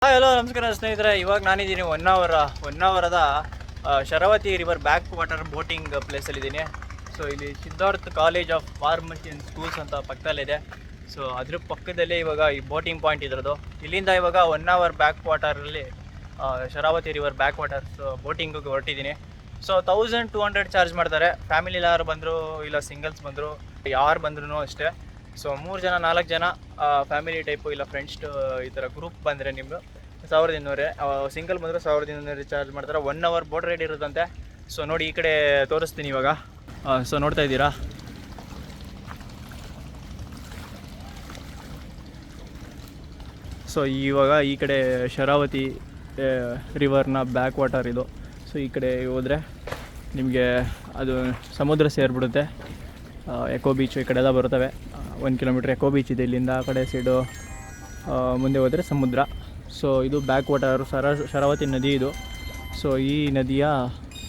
Hello ನಮಸ್ಕಾರ ಸ್ನೇಹಿತರೆ. ಇವಾಗ ನಾನಿದ್ದೀನಿ ಹೊನ್ನಾವರದ Sharavathi river back water boating ಪ್ಲೇಸಲ್ಲಿದ್ದೀನಿ. ಸೊ ಇಲ್ಲಿ Siddhartha college of pharmacy and schools ಅಂತ ಪಕ್ಕದಲ್ಲಿದೆ. ಸೊ ಅದ್ರ ಪಕ್ಕದಲ್ಲೇ ಇವಾಗ ಈ ಬೋಟಿಂಗ್ ಪಾಯಿಂಟ್ ಇದ್ರದ್ದು. ಇಲ್ಲಿಂದ ಇವಾಗ ಹೊನ್ನಾವರ್ ಬ್ಯಾಕ್ ವಾಟರಲ್ಲಿ ಶರಾವತಿ ರಿವರ್ ಬ್ಯಾಕ್ ವಾಟರ್ಸ್ ಬೋಟಿಂಗಿಗೆ ಹೊರಟಿದ್ದೀನಿ. ಸೊ 1200 ಚಾರ್ಜ್ ಮಾಡ್ತಾರೆ. ಫ್ಯಾಮಿಲಿ ಯಾರು ಬಂದರು ಇಲ್ಲ ಸಿಂಗಲ್ಸ್ ಬಂದರು ಯಾರು ಬಂದ್ರೂ ಅಷ್ಟೇ. ಸೊ 3 ಜನ 4 ಜನ ಫ್ಯಾಮಿಲಿ ಟೈಪು ಇಲ್ಲ ಫ್ರೆಂಡ್ಸ್ ಈ ಥರ ಗ್ರೂಪ್ ಬಂದರೆ ನಿಮ್ಮದು 1200, ಸಿಂಗಲ್ ಬಂದರೆ 1200 ಚಾರ್ಜ್ ಮಾಡ್ತಾರೆ. 1 ಅವರ್ ಬೋಟ್ ರೈಡ್ ಇರುತ್ತಂತೆ. ಸೊ ನೋಡಿ ಈ ಕಡೆ ತೋರಿಸ್ತೀನಿ ಇವಾಗ. ಸೊ ನೋಡ್ತಾ ಇದ್ದೀರಾ, ಸೊ ಇವಾಗ ಈ ಕಡೆ ಶರಾವತಿ ರಿವರ್ನ ಬ್ಯಾಕ್ ವಾಟರ್ ಇದು. ಸೊ ಈ ಕಡೆ ಹೋದರೆ ನಿಮಗೆ ಅದು ಸಮುದ್ರ ಸೇರಿಬಿಡುತ್ತೆ. ಎಕೋ ಬೀಚು ಈ ಕಡೆ ಎಲ್ಲ ಬರ್ತವೆ. 1 ಕಿಲೋಮೀಟ್ರ್ ಎಕೋ ಬೀಚ್ ಇದೆ. ಇಲ್ಲಿಂದ ಆ ಕಡೆ ಸೈಡು ಮುಂದೆ ಹೋದರೆ ಸಮುದ್ರ. ಸೊ ಇದು ಬ್ಯಾಕ್ ವಾಟರ್ ಶರಾವತಿ ನದಿ ಇದು. ಸೊ ಈ ನದಿಯ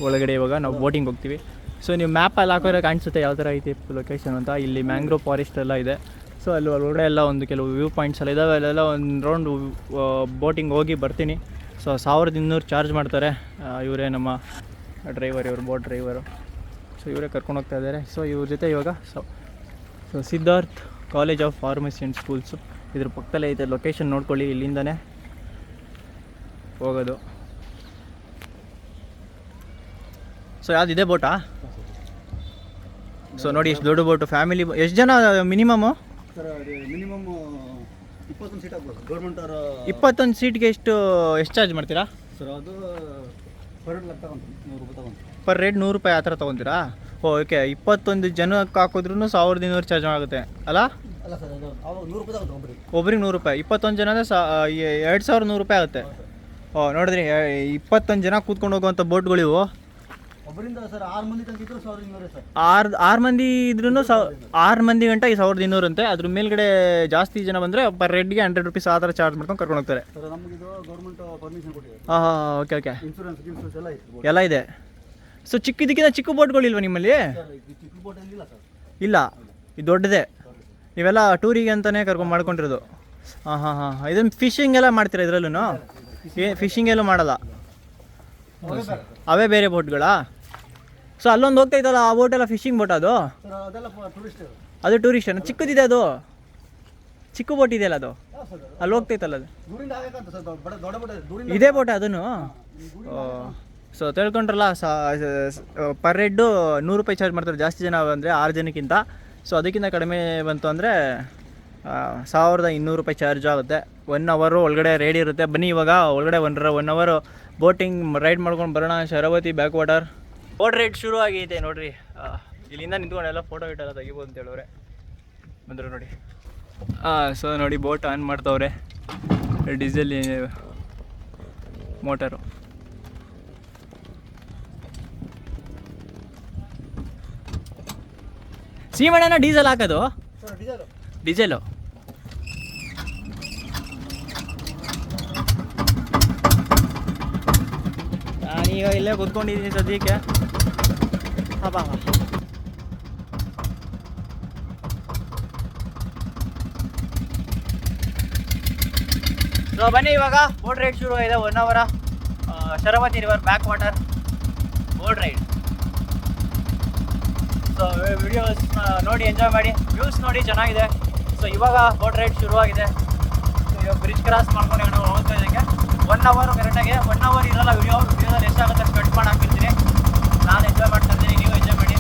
ಒಳಗಡೆ ಇವಾಗ ನಾವು ಬೋಟಿಂಗ್ ಹೋಗ್ತೀವಿ. ಸೊ ನೀವು ಮ್ಯಾಪಲ್ಲಿ ಹಾಕೋರೆ ಕಾಣಿಸುತ್ತೆ ಯಾವ ಥರ ಐತಿ ಲೊಕೇಶನ್ ಅಂತ. ಇಲ್ಲಿ ಮ್ಯಾಂಗ್ರೋವ್ ಫಾರೆಸ್ಟ್ ಎಲ್ಲ ಇದೆ. ಸೊ ಅಲ್ಲಿ ಒಳಗಡೆ ಎಲ್ಲ ಒಂದು ಕೆಲವು ವ್ಯೂ ಪಾಯಿಂಟ್ಸ್ ಎಲ್ಲ ಇದ್ದಾವೆ. ಅಲ್ಲೆಲ್ಲ ಒಂದು ರೌಂಡ್ ಬೋಟಿಂಗ್ ಹೋಗಿ ಬರ್ತೀನಿ. ಸೊ 1200 ಚಾರ್ಜ್ ಮಾಡ್ತಾರೆ. ಇವರೇ ನಮ್ಮ ಡ್ರೈವರ್, ಇವರು ಬೋಟ್ ಡ್ರೈವರು. ಸೊ ಇವರೇ ಕರ್ಕೊಂಡು ಹೋಗ್ತಾ ಇದ್ದಾರೆ. ಸೊ ಇವ್ರ ಜೊತೆ ಇವಾಗ so Siddhartha college of pharmacy and schools ಇದ್ರ ಪಕ್ಕದಲ್ಲೇ ಐತೆ. ಲೊಕೇಶನ್ ನೋಡ್ಕೊಳ್ಳಿ, ಇಲ್ಲಿಂದನೇ ಹೋಗೋದು. ಸೊ ಯಾವುದಿದೆ ಬೋಟಾ? ಸೊ ನೋಡಿ ಎಷ್ಟು ದೊಡ್ಡ ಬೋಟು. ಫ್ಯಾಮಿಲಿ ಎಷ್ಟು ಜನ ಮಿನಿಮಮ್ಮು? ಸರ್ ಮಿನಿಮಮ್ 21 ಸೀಟ್ ಆಗ್ಬೋದು. ಗೌರ್ಮೆಂಟ್ ಅವರು 21 ಸೀಟ್ಗೆ ಎಷ್ಟು ಚಾರ್ಜ್ ಮಾಡ್ತೀರಾ ಸರ್? ಅದು ಪರ್ ಹೆಡ್ ಲೆಕ್ಕ ತಗೊಂಡು 100 ರೂಪಾಯಿ ತಗೊಂಡು ಪರ್ ರೇಟ್ 100 ರೂಪಾಯಿ ಆ ಥರ ತೊಗೊತೀರಾ? ಓಕೆ, 21 ಜನಕ್ಕೆ ಹಾಕಿದ್ರೂ 1200 ಚಾರ್ಜ್ ಆಗುತ್ತೆ ಅಲ್ಲ? ಅಲ್ಲ ಸರ್, ಅದು ಅವಾಗ 100 ರೂಪಾಯಿ ತಗೊಂಡು ಒಬ್ರಿಗೆ 100 ರೂಪಾಯಿ. 21 ಜನ ಅಂದರೆ 2100 ರೂಪಾಯಿ ಆಗುತ್ತೆ. ನೋಡಿದ್ರಿ, 21 ಜನ ಕೂತ್ಕೊಂಡು ಹೋಗುವಂಥ ಬೋಟ್ಗಳು ಇವು. ಒಬ್ಬರಿಂದ ಸರ್ 6 ಮಂದಿ ತನಕ ಇದ್ರು 1200 ಸರ್. 6 ಮಂದಿ ಇದ್ರೂ 6 ಮಂದಿ ಗಂಟ 1200 ಅಂತೆ. ಅದ್ರ ಮೇಲ್ಗಡೆ ಜಾಸ್ತಿ ಜನ ಬಂದರೆ ಪರ್ ರೇಟ್ಗೆ 100 ರೂಪೀಸ್ ಆ ಥರ ಚಾರ್ಜ್ ಮಾಡ್ಕೊಂಡು ಕರ್ಕೊಂಡು ಹೋಗ್ತಾರೆ. ಸರ್ ನಮಗಿದು ಗೌರ್ಮೆಂಟ್ ಪರ್ಮಿಷನ್ ಕೊಟ್ಟಿದೆ. ಓಕೆ ಓಕೆ, ಇನ್ಸೂರೆನ್ಸ್ ಎಲ್ಲ ಇತ್ತು, ಎಲ್ಲ ಇದೆ. ಸೊ ಚಿಕ್ಕದಕ್ಕಿಂತ ಚಿಕ್ಕ ಬೋಟ್ಗಳಿಲ್ವ ನಿಮ್ಮಲ್ಲಿ? ಚಿಕ್ಕ ಬೋಟ್ ಇಲ್ಲ ಸರ್. ಇಲ್ಲ, ಇದು ದೊಡ್ಡದೇ. ಇವೆಲ್ಲ ಟೂರಿಗೆ ಅಂತಲೇ ಕರ್ಕೊಂಡು ಮಾಡ್ಕೊಂಡಿರೋದು. ಹಾಂ. ಇದನ್ನು ಫಿಶಿಂಗ್ ಎಲ್ಲ ಮಾಡ್ತೀರಾ ಇದರಲ್ಲೂ? ಫಿಶಿಂಗ್ ಎಲ್ಲೂ ಮಾಡಲ್ಲ, ಅವೇ ಬೇರೆ ಬೋಟ್ಗಳಾ? ಸೊ ಅಲ್ಲೊಂದು ಹೋಗ್ತಾಯಿತ್ತಲ್ಲ, ಆ ಬೋಟೆಲ್ಲ ಫಿಶಿಂಗ್ ಬೋಟ್ ಅದು? ಅದು ಟೂರಿಸ್ಟ್. ಚಿಕ್ಕದಿದೆ ಅದು, ಚಿಕ್ಕ ಬೋಟ್ ಇದೆಯಲ್ಲ ಅದು, ಅಲ್ಲಿ ಹೋಗ್ತೈತಲ್ಲ ಅದು, ಇದೇ ಬೋಟ್ ಅದನ್ನು? ಸೊ ತಿಳ್ಕೊಂಡ್ರಲ್ಲ, ಪರ್ ಹೆಡ್ಡು 100 ರೂಪಾಯಿ ಚಾರ್ಜ್ ಮಾಡ್ತಾರೆ. ಜಾಸ್ತಿ ಜನ ಅಂದರೆ 6 ಜನಕ್ಕಿಂತ. ಸೊ ಅದಕ್ಕಿಂತ ಕಡಿಮೆ ಬಂತು ಅಂದರೆ 1200 ರೂಪಾಯಿ ಚಾರ್ಜ್ ಆಗುತ್ತೆ. 1 ಅವರು ಒಳಗಡೆ ರೆಡಿ ಇರುತ್ತೆ. ಬನ್ನಿ ಇವಾಗ ಒಳಗಡೆ 1 ಅವರು ಬೋಟಿಂಗ್ ರೈಡ್ ಮಾಡ್ಕೊಂಡು ಬರೋಣ. Sharavati backwater boat ride ಶುರು ಆಗೈತೆ ನೋಡಿರಿ. ಇಲ್ಲಿಂದ ನಿಂತ್ಕೊಂಡೆಲ್ಲ ಫೋಟೋ ಗಿಟೆಲ್ಲ ತೆಗಿಬೋದು ಅಂತ ಹೇಳೋರೆ. ಬಂದರು ನೋಡಿ. ಸೊ ನೋಡಿ ಬೋಟ್ ಆನ್ ಮಾಡ್ತವ್ರೆ. Diesel motor. ಸೀಮಣ್ಣನ ಡೀಸೆಲ್ ಹಾಕೋದು? ಡೀಸೆಲು. ನಾನೀಗ ಇಲ್ಲೇ ಕೂತ್ಕೊಂಡಿದ್ದೀನಿ ಸದ್ಯಕ್ಕೆ. ಬಾ. ಸೊ ಬನ್ನಿ ಇವಾಗ ಬೋಟ್ ರೈಡ್ ಶುರು ಆಗಿದೆ. 1 ಅವರ Sharavati river back water boat ride. So videos ನೋಡಿ ಎಂಜಾಯ್ ಮಾಡಿ, ವ್ಯೂಸ್ ನೋಡಿ ಚೆನ್ನಾಗಿದೆ. ಸೊ ಇವಾಗ ಬೋಟ್ ರೈಡ್ ಶುರುವಾಗಿದೆ. ಸೊ ಇವಾಗ ಬ್ರಿಡ್ಜ್ ಕ್ರಾಸ್ ಮಾಡ್ಕೊಂಡು ಹೋಗ್ತಾ ಇದ್ದಕ್ಕೆ 1 ಅವರ್ ಕರೆಕ್ಟಾಗಿ 1 ಅವರ್ ಇರಲ್ಲ. ವಿಡಿಯೋದಲ್ಲಿ ಎಷ್ಟಾಗುತ್ತೆ ಅಷ್ಟು ಕಟ್ ಮಾಡಿ ಹಾಕಿರ್ತೀನಿ. ನಾನು ಎಂಜಾಯ್ ಮಾಡ್ತಾ ಇದ್ದೀನಿ, ನೀವು ಎಂಜಾಯ್ ಮಾಡಿ.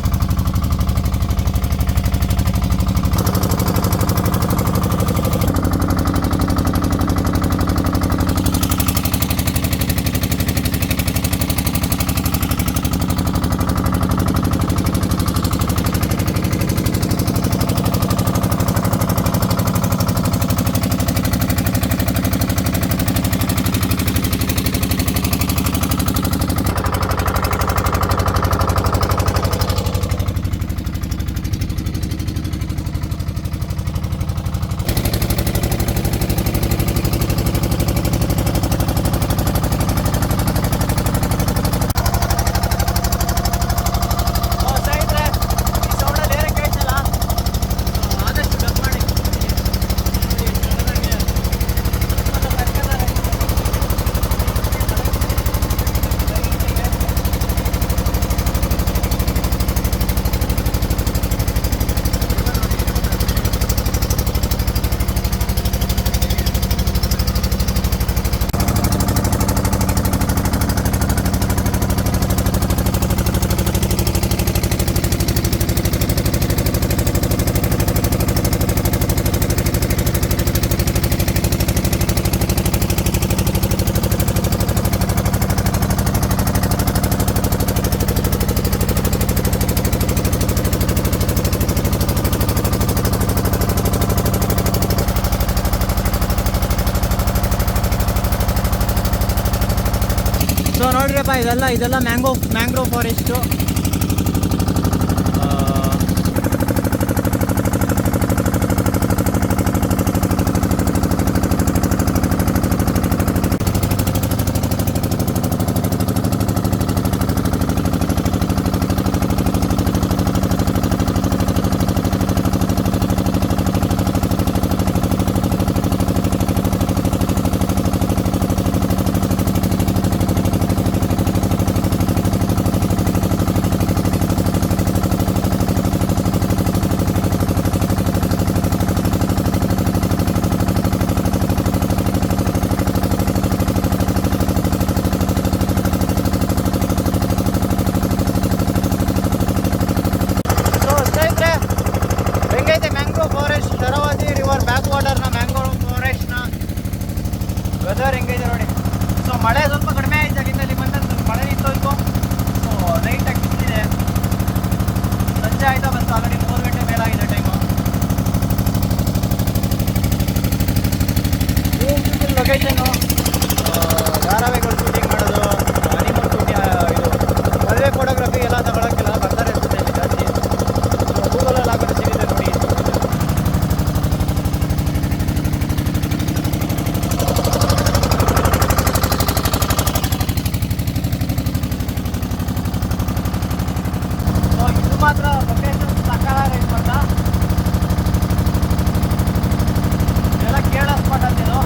ಸೊ ನೋಡ್ರಿಯಪ್ಪ ಇದೆಲ್ಲ mangrove forest. Sharavathi river back ವಾಟರ್ನ ಮ್ಯಾಂಗ್ರೋವ್ ಫಾರೆಸ್ಟ್ನ ವೆದರ್ ಹೆಂಗಿದೆ ನೋಡಿ. ಸೊ ಮಳೆ ಸ್ವಲ್ಪ ಕಡಿಮೆ ಆಯ್ತು, ಅಲ್ಲಿಂದ ಇಲ್ಲಿ ಬಂದ ಮಳೆ ನಿಂತೋಯ್ತು. ಸೊ ಲೈಟಾಗಿ ಬಿಸಿಲಿದೆ, ಸಂಜೆ ಆಯ್ತಾ ಬಂತು, ಆಲ್ರೆಡಿ 3 ಗಂಟೆ ಮೇಲಾಗಿದೆ ಟೈಮು. Beautiful location. ಧಾರಾವಾಹಿಗಳು ಶೂಟಿಂಗ್ ಮಾಡೋದು, ಅನಿಮಲ್ ಶೂಟಿಂಗ್, ಇದು ಮದುವೆ ಫೋಟೋಗ್ರಫಿ ಎಲ್ಲ ತಗೊಳಕ್ಕೆಲ್ಲ ಬರ್ತಾರೆ ಇರ್ತದೆ ಇಲ್ಲಿ ಜಾಸ್ತಿ. ಸೊ ಗೂಗಲಲ್ಲಿ ಹಾಕೋದು ಸಿಗುತ್ತೆ ನೋಡಿ. ಮಾತ್ರ ಲೊಕೇಶನ್ ಸಕಾಲಾಗೈತೆ ಗೊತ್ತಾ, ಎಲ್ಲ ಕೇರಳ ಸ್ಪಾಟ್ ಅಂತಿದ್ದು.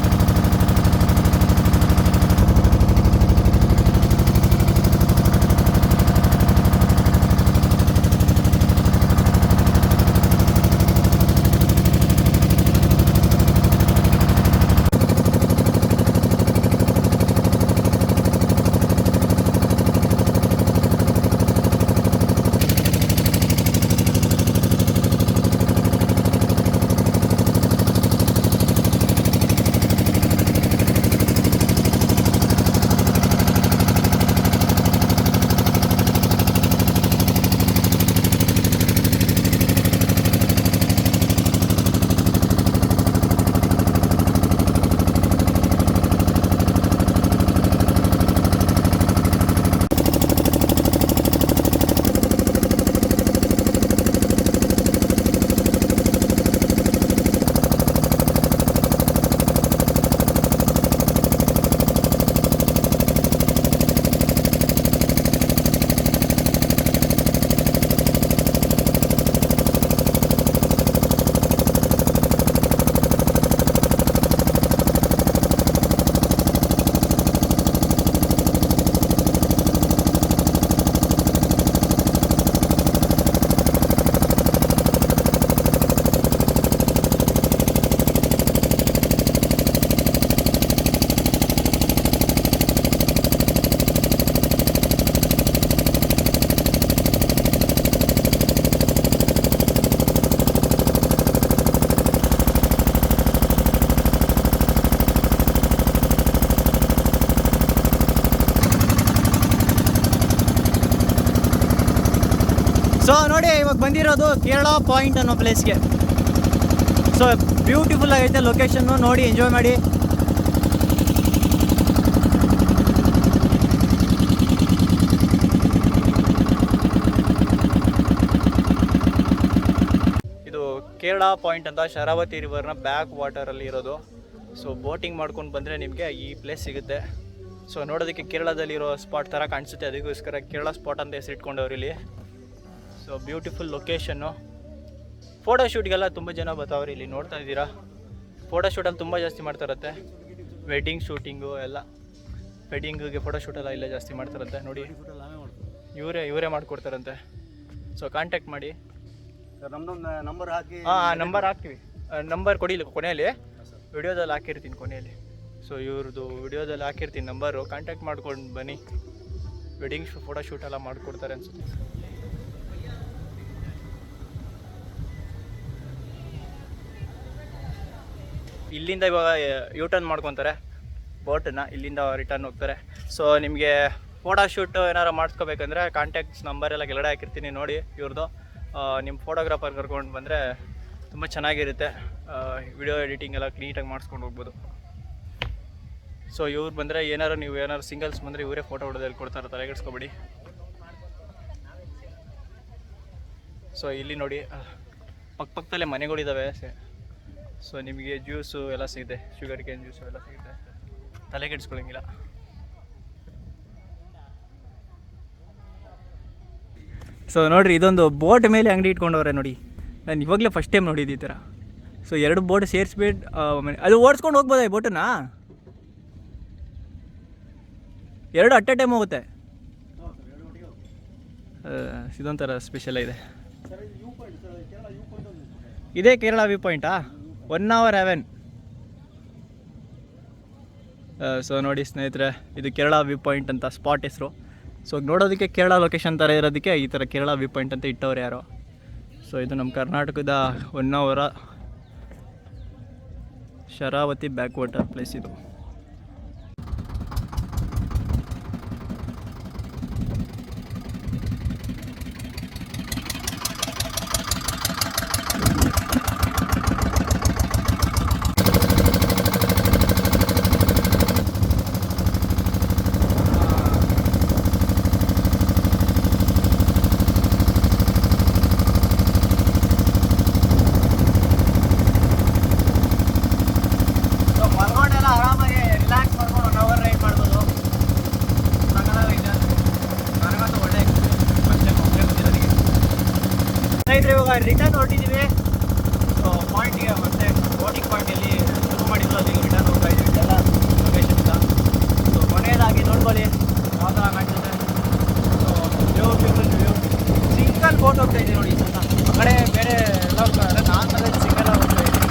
ಸೊ ನೋಡಿ ಇವಾಗ ಬಂದಿರೋದು ಕೇರಳ ಪಾಯಿಂಟ್ ಅನ್ನೋ ಪ್ಲೇಸ್ಗೆ. ಸೊ ಬ್ಯೂಟಿಫುಲ್ ಆಗೈತೆ ಲೊಕೇಶನ್ನು, ನೋಡಿ ಎಂಜಾಯ್ ಮಾಡಿ. ಇದು ಕೇರಳ ಪಾಯಿಂಟ್ ಅಂತ ಶರಾವತಿ ರಿವರ್ನ ಬ್ಯಾಕ್ ವಾಟರಲ್ಲಿ ಇರೋದು. ಸೊ ಬೋಟಿಂಗ್ ಮಾಡ್ಕೊಂಡು ಬಂದರೆ ನಿಮಗೆ ಈ ಪ್ಲೇಸ್ ಸಿಗುತ್ತೆ. ಸೊ ನೋಡೋದಕ್ಕೆ ಕೇರಳದಲ್ಲಿರೋ ಸ್ಪಾಟ್ ಥರ ಕಾಣಿಸುತ್ತೆ, ಅದಕ್ಕೋಸ್ಕರ ಕೇರಳ ಸ್ಪಾಟ್ ಅಂತ ಹೆಸರಿಟ್ಕೊಂಡವ್ರು ಇಲ್ಲಿ. So beautiful location. ಫೋಟೋಶೂಟ್ಗೆಲ್ಲ ತುಂಬ ಜನ ಬರ್ತಾವ್ರಿ ಇಲ್ಲಿ, ನೋಡ್ತಾ ಇದ್ದೀರಾ. ಫೋಟೋಶೂಟಲ್ಲಿ ತುಂಬ ಜಾಸ್ತಿ ಮಾಡ್ತಾರತ್ತೆ, ವೆಡ್ಡಿಂಗ್ ಶೂಟಿಂಗು ಎಲ್ಲ. ವೆಡ್ಡಿಂಗಿಗೆ ಫೋಟೋಶೂಟೆಲ್ಲ ಇಲ್ಲೇ ಜಾಸ್ತಿ ಮಾಡ್ತಾರಂತೆ ನೋಡಿ. ಇವರೇ ಮಾಡಿಕೊಡ್ತಾರಂತೆ. ಸೊ ಕಾಂಟ್ಯಾಕ್ಟ್ ಮಾಡಿ. ನಮ್ಮದೊಂದು ನಂಬರ್ ಹಾಕಿ. ನಂಬರ್ ಹಾಕ್ತೀವಿ, ನಂಬರ್ ಕೊಡಿ ಕೊನೆಯಲ್ಲಿ, ವಿಡಿಯೋದಲ್ಲಿ ಹಾಕಿರ್ತೀನಿ ಕೊನೆಯಲ್ಲಿ. ಸೊ ಇವ್ರದ್ದು ವಿಡಿಯೋದಲ್ಲಿ ಹಾಕಿರ್ತೀನಿ ನಂಬರು, ಕಾಂಟ್ಯಾಕ್ಟ್ ಮಾಡ್ಕೊಂಡು ಬನ್ನಿ. ವೆಡ್ಡಿಂಗ್ ಫೋಟೋಶೂಟ್ ಎಲ್ಲ ಮಾಡಿಕೊಡ್ತಾರೆ ಅನ್ಸುತ್ತೆ. ಇಲ್ಲಿಂದ ಇವಾಗ ಯೂಟರ್ನ್ ಮಾಡ್ಕೊತಾರೆ ಬೋಟನ್ನ, ಇಲ್ಲಿಂದ ರಿಟರ್ನ್ ಹೋಗ್ತಾರೆ. ಸೊ ನಿಮಗೆ ಫೋಟೋಶೂಟ್ ಏನಾರು ಮಾಡಿಸ್ಕೋಬೇಕಂದ್ರೆ ಕಾಂಟ್ಯಾಕ್ಟ್ಸ್ ನಂಬರ್ ಎಲ್ಲ ಕೆಳಗಡೆ ಹಾಕಿರ್ತೀನಿ ನೋಡಿ ಇವ್ರದ್ದು. ನಿಮ್ಮ ಫೋಟೋಗ್ರಾಫರ್ ಕರ್ಕೊಂಡು ಬಂದರೆ ತುಂಬ ಚೆನ್ನಾಗಿರುತ್ತೆ. ವಿಡಿಯೋ ಎಡಿಟಿಂಗ್ ಎಲ್ಲ ನೀಟಾಗಿ ಮಾಡಿಸ್ಕೊಂಡು ಹೋಗ್ಬೋದು. ಸೊ ಇವ್ರು ಬಂದರೆ ನೀವು ಏನಾರು ಸಿಂಗಲ್ಸ್ ಬಂದರೆ ಇವರೇ ಫೋಟೋ ಹೊಡೆದು ಹೇಳ್ಕೊಡ್ತಾರೆ, ತಲೆಗೆಡ್ಸ್ಕೊಬೇಡಿ. ಸೊ ಇಲ್ಲಿ ನೋಡಿ ಪಕ್ಕದಲ್ಲೇ ಮನೆಗಳಿದ್ದಾವೆ. ಸೊ ನಿಮಗೆ ಜ್ಯೂಸು ಎಲ್ಲ ಸಿಗುತ್ತೆ, ಶುಗರ್ ಕೇನ್ ಜ್ಯೂಸು ಎಲ್ಲ ಸಿಗುತ್ತೆ, ತಲೆಗೆಡ್ಸ್ಕೊಳಂಗಿಲ್ಲ. ಸೊ ನೋಡಿರಿ, ಇದೊಂದು ಬೋಟ್ ಮೇಲೆ ಅಂಗಡಿ ಇಟ್ಕೊಂಡವ್ರೆ ನೋಡಿ. ನಾನು ಇವಾಗಲೇ ಫಸ್ಟ್ ಟೈಮ್ ನೋಡಿದ್ದು ಈ ಥರ. ಸೊ 2 ಬೋಟ್ ಸೇರಿಸ್ಬಿಟ್ಟು ಅದು ಓಡಿಸ್ಕೊಂಡು ಹೋಗ್ಬೋದಾ ಈ ಬೋಟನ್ನ? 2 ಅಟ್ ಎ ಟೈಮ್ ಹೋಗುತ್ತೆ. ಇದೊಂಥರ ಸ್ಪೆಷಲ್ ಇದೆ. ಇದೇ ಕೇರಳ ವ್ಯೂ ಪಾಯಿಂಟಾ? 1 hour heaven. ಸೊ ನೋಡಿ ಸ್ನೇಹಿತರೆ, ಇದು ಕೇರಳ ವ್ಯೂ ಪಾಯಿಂಟ್ ಅಂತ ಸ್ಪಾಟ್ ಹೆಸರು. ಸೊ ನೋಡೋದಕ್ಕೆ ಕೇರಳ ಲೊಕೇಶನ್ ಥರ ಇರೋದಕ್ಕೆ ಈ ಥರ ಕೇರಳ ವ್ಯೂ ಪಾಯಿಂಟ್ ಅಂತ ಇಟ್ಟವ್ರು ಯಾರೋ. ಸೊ ಇದು ನಮ್ಮ ಕರ್ನಾಟಕದ Honnavar Sharavati backwater place ಇದು. ರಿಟರ್ನ್ ಹೊರಟಿದ್ದೀವಿ. ಸೊ ಪಾಯಿಂಟಿಗೆ ಮತ್ತೆ ಬೋಟಿಂಗ್ ಪಾಯಿಂಟಲ್ಲಿ ಶುರು ಮಾಡಿದ್ರು, ಅದು ರಿಟರ್ನ್ ಹೋಗ್ತಾ ಇದ್ದೀವಿ ಎಲ್ಲ ಲೊಕೇಶನಿಂದ. ಸೊ ಕೊನೆಯದಾಗಿ ನೋಡ್ಕೊಳ್ಳಿ ಯಾವ ಥರ ಕಾಣ್ತದೆ. ಸೊ ವ್ಯೂ ಸಿಂಗಲ್ ಬೋಟ್ ಹೋಗ್ತಾ ಇದ್ದೀವಿ ನೋಡಿ. ಸ್ವಲ್ಪ ಆ ಕಡೆ ಬೇರೆ ಎಲ್ಲ ಹೋಗ್ತಾರೆ, ನಾನು ಅದೇ ಸಿಂಗಲ್ ಹೋಗ್ತಾ ಇದ್ದೀನಿ.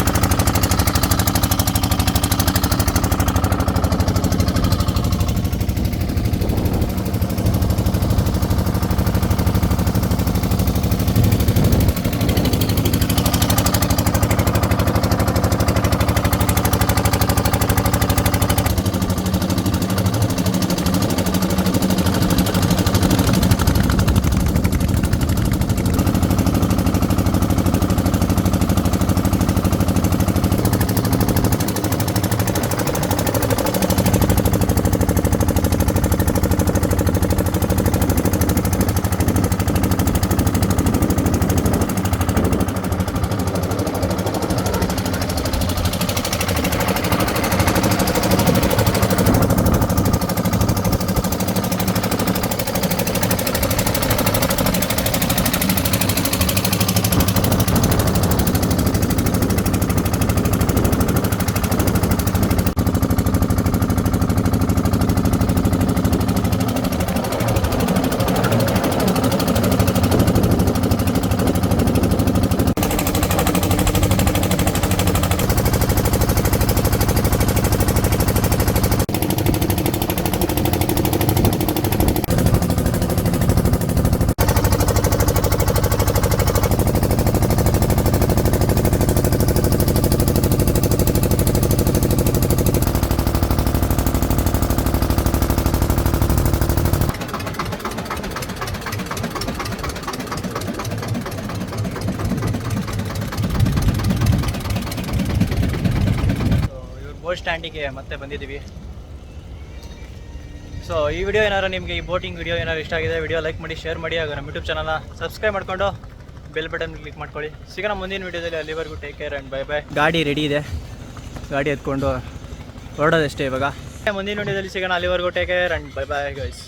ಬೋಟ್ ಸ್ಟ್ಯಾಂಡಿಗೆ ಮತ್ತೆ ಬಂದಿದ್ದೀವಿ. ಸೊ ಈ ವಿಡಿಯೋ ಏನಾರು ನಿಮಗೆ, ಈ ಬೋಟಿಂಗ್ ವಿಡಿಯೋ ಏನಾರು ಇಷ್ಟ ಆಗಿದೆ, ವಿಡಿಯೋ ಲೈಕ್ ಮಾಡಿ, ಶೇರ್ ಮಾಡಿ, ಹಾಗೂ ನಮ್ಮ ಯೂಟ್ಯೂಬ್ ಚಾನಲ್ನ ಸಬ್ಸ್ಕ್ರೈಬ್ ಮಾಡಿಕೊಂಡು ಬೆಲ್ ಬಟನ್ ಕ್ಲಿಕ್ ಮಾಡ್ಕೊಳ್ಳಿ. ಸಿಗೋಣ ಮುಂದಿನ ವಿಡಿಯೋದಲ್ಲಿ. ಅಲ್ಲಿವರೆಗೂ take care and bye bye. ಗಾಡಿ ರೆಡಿ ಇದೆ, ಗಾಡಿ ಎತ್ಕೊಂಡು ಹೊರಡೋದಷ್ಟೇ ಇವಾಗ. ಮುಂದಿನ ವಿಡಿಯೋದಲ್ಲಿ ಸಿಗೋಣ. ಅಲ್ಲಿವರೆಗೂ take care and bye bye guys.